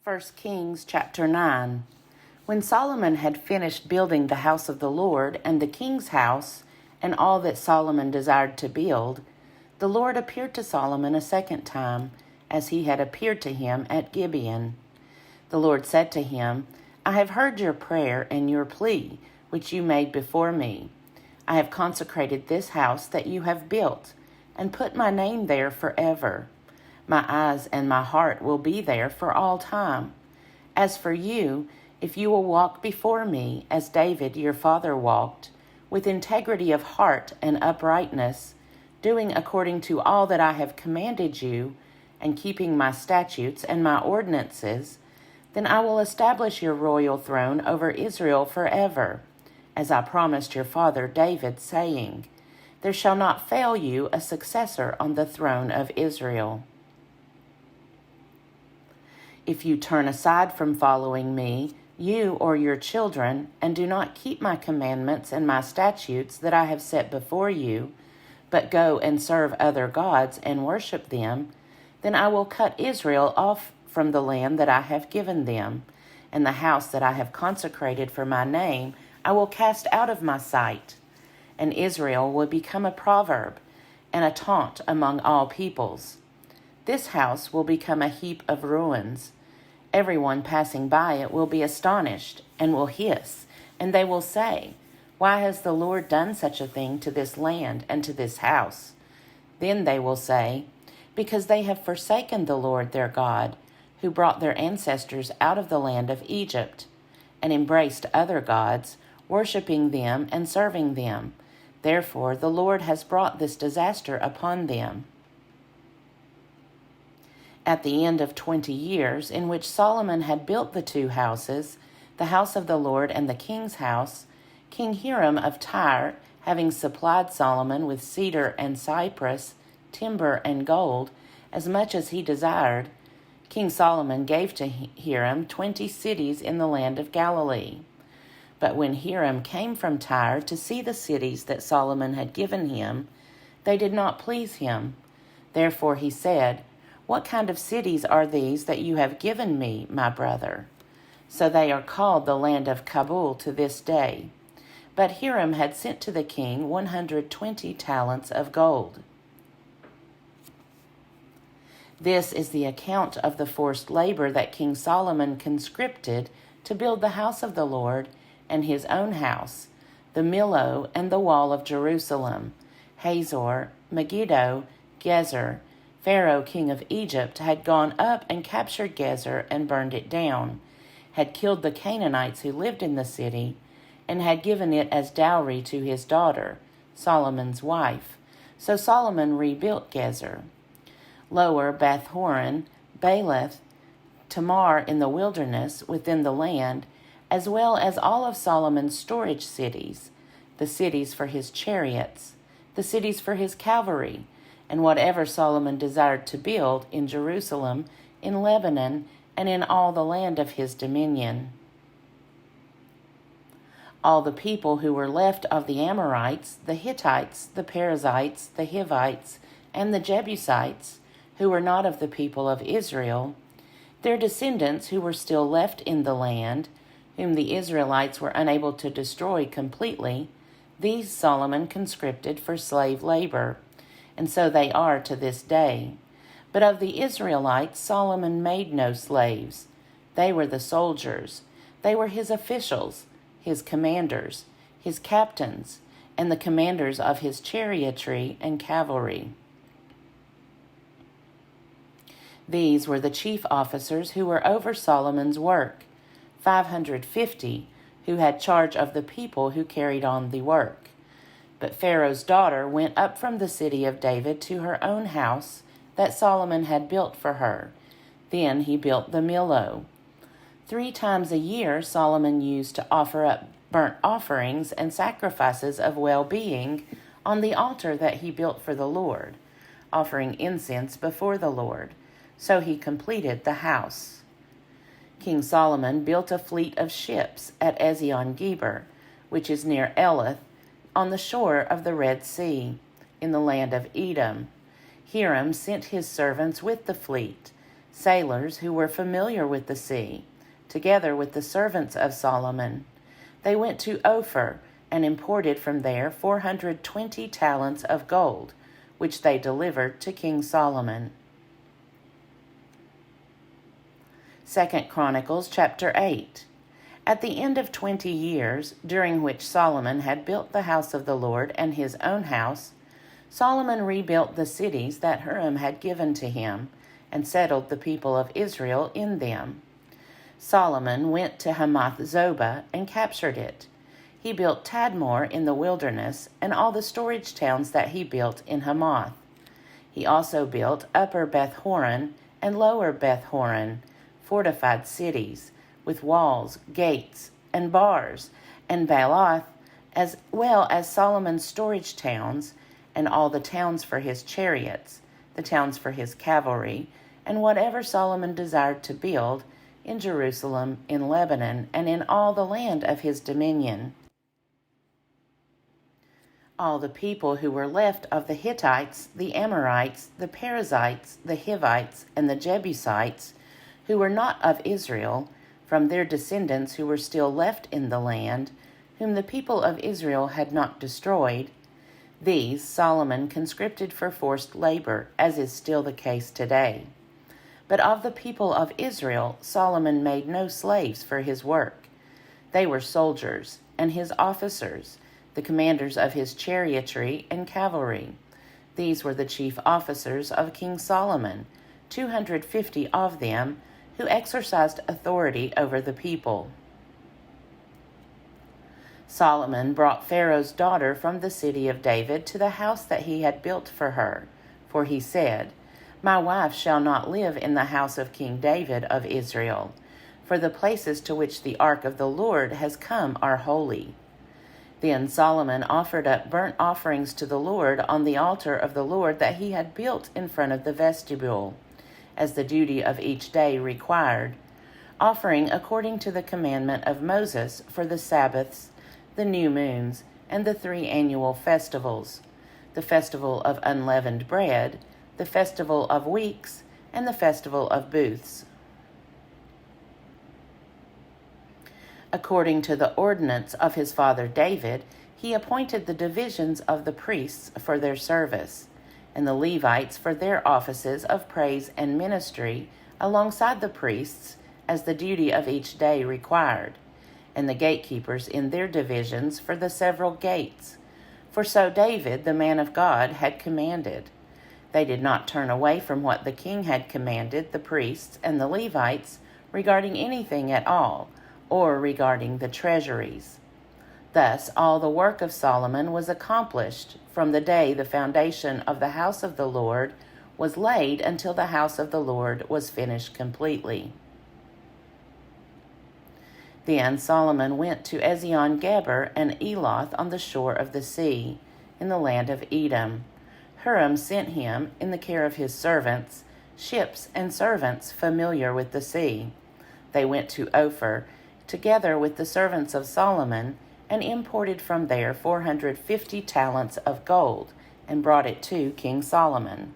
1 Kings chapter 9. When Solomon had finished building the house of the Lord and the king's house and all that Solomon desired to build, the Lord appeared to Solomon a second time, as he had appeared to him at Gibeon. The Lord said to him, I have heard your prayer and your plea, which you made before me. I have consecrated this house that you have built, and put my name there forever. My eyes and my heart will be there for all time. As for you, if you will walk before me as David your father walked, with integrity of heart and uprightness, doing according to all that I have commanded you, and keeping my statutes and my ordinances, then I will establish your royal throne over Israel forever, as I promised your father David, saying, There shall not fail you a successor on the throne of Israel. If you turn aside from following me, you or your children, and do not keep my commandments and my statutes that I have set before you, but go and serve other gods and worship them, then I will cut Israel off from the land that I have given them, and the house that I have consecrated for my name I will cast out of my sight. And Israel will become a proverb and a taunt among all peoples. This house will become a heap of ruins. Everyone passing by it will be astonished and will hiss, and they will say, Why has the Lord done such a thing to this land and to this house? Then they will say, Because they have forsaken the Lord their God, who brought their ancestors out of the land of Egypt, and embraced other gods, worshiping them and serving them. Therefore the Lord has brought this disaster upon them. At the end of 20 years, in which Solomon had built the two houses, the house of the Lord and the king's house, King Hiram of Tyre, having supplied Solomon with cedar and cypress, timber and gold, as much as he desired, King Solomon gave to Hiram 20 cities in the land of Galilee. But when Hiram came from Tyre to see the cities that Solomon had given him, they did not please him. Therefore he said, What kind of cities are these that you have given me, my brother? So they are called the land of Kabul to this day. But Hiram had sent to the king 120 talents of gold. This is the account of the forced labor that King Solomon conscripted to build the house of the Lord and his own house, the Millo and the wall of Jerusalem, Hazor, Megiddo, Gezer. Pharaoh, king of Egypt, had gone up and captured Gezer and burned it down, had killed the Canaanites who lived in the city, and had given it as dowry to his daughter, Solomon's wife. So Solomon rebuilt Gezer. Lower Beth-horon, Baalath, Tamar in the wilderness within the land, as well as all of Solomon's storage cities, the cities for his chariots, the cities for his cavalry, and whatever Solomon desired to build in Jerusalem, in Lebanon, and in all the land of his dominion. All the people who were left of the Amorites, the Hittites, the Perizzites, the Hivites, and the Jebusites, who were not of the people of Israel, their descendants who were still left in the land, whom the Israelites were unable to destroy completely, these Solomon conscripted for slave labor, and so they are to this day. But of the Israelites Solomon made no slaves. They were the soldiers. They were his officials, his commanders, his captains, and the commanders of his chariotry and cavalry. These were the chief officers who were over Solomon's work, 550, who had charge of the people who carried on the work. But Pharaoh's daughter went up from the city of David to her own house that Solomon had built for her. Then he built the Millo. 3 times a year Solomon used to offer up burnt offerings and sacrifices of well-being on the altar that he built for the Lord, offering incense before the Lord. So he completed the house. King Solomon built a fleet of ships at Ezion-Geber, which is near Elath, on the shore of the Red Sea, in the land of Edom. Hiram sent his servants with the fleet, sailors who were familiar with the sea, together with the servants of Solomon. They went to Ophir and imported from there 420 talents of gold, which they delivered to King Solomon. 2 Chronicles chapter 8. At the end of 20 years, during which Solomon had built the house of the Lord and his own house, Solomon rebuilt the cities that Hiram had given to him, and settled the people of Israel in them. Solomon went to Hamath Zobah and captured it. He built Tadmor in the wilderness and all the storage towns that he built in Hamath. He also built Upper Beth-horon and Lower Beth-horon, fortified cities, with walls, gates, and bars, and Baalath, as well as Solomon's storage towns, and all the towns for his chariots, the towns for his cavalry, and whatever Solomon desired to build, in Jerusalem, in Lebanon, and in all the land of his dominion. All the people who were left of the Hittites, the Amorites, the Perizzites, the Hivites, and the Jebusites, who were not of Israel, from their descendants who were still left in the land, whom the people of Israel had not destroyed, these Solomon conscripted for forced labor, as is still the case today. But of the people of Israel, Solomon made no slaves for his work. They were soldiers, and his officers, the commanders of his chariotry and cavalry. These were the chief officers of King Solomon, 250 of them, who exercised authority over the people. Solomon brought Pharaoh's daughter from the city of David to the house that he had built for her, for he said, "My wife shall not live in the house of King David of Israel, for the places to which the ark of the Lord has come are holy." Then Solomon offered up burnt offerings to the Lord on the altar of the Lord that he had built in front of the vestibule, as the duty of each day required, offering according to the commandment of Moses for the Sabbaths, the new moons, and the 3 annual festivals, the festival of unleavened bread, the festival of weeks, and the festival of booths. According to the ordinance of his father David, he appointed the divisions of the priests for their service, and the Levites for their offices of praise and ministry alongside the priests, as the duty of each day required, and the gatekeepers in their divisions for the several gates. For so David, the man of God, had commanded. They did not turn away from what the king had commanded the priests and the Levites regarding anything at all, or regarding the treasuries. Thus all the work of Solomon was accomplished from the day the foundation of the house of the Lord was laid until the house of the Lord was finished completely. Then Solomon went to Ezion-Geber and Eloth on the shore of the sea, in the land of Edom. Hiram sent him, in the care of his servants, ships and servants familiar with the sea. They went to Ophir, together with the servants of Solomon, and imported from there 450 talents of gold, and brought it to King Solomon.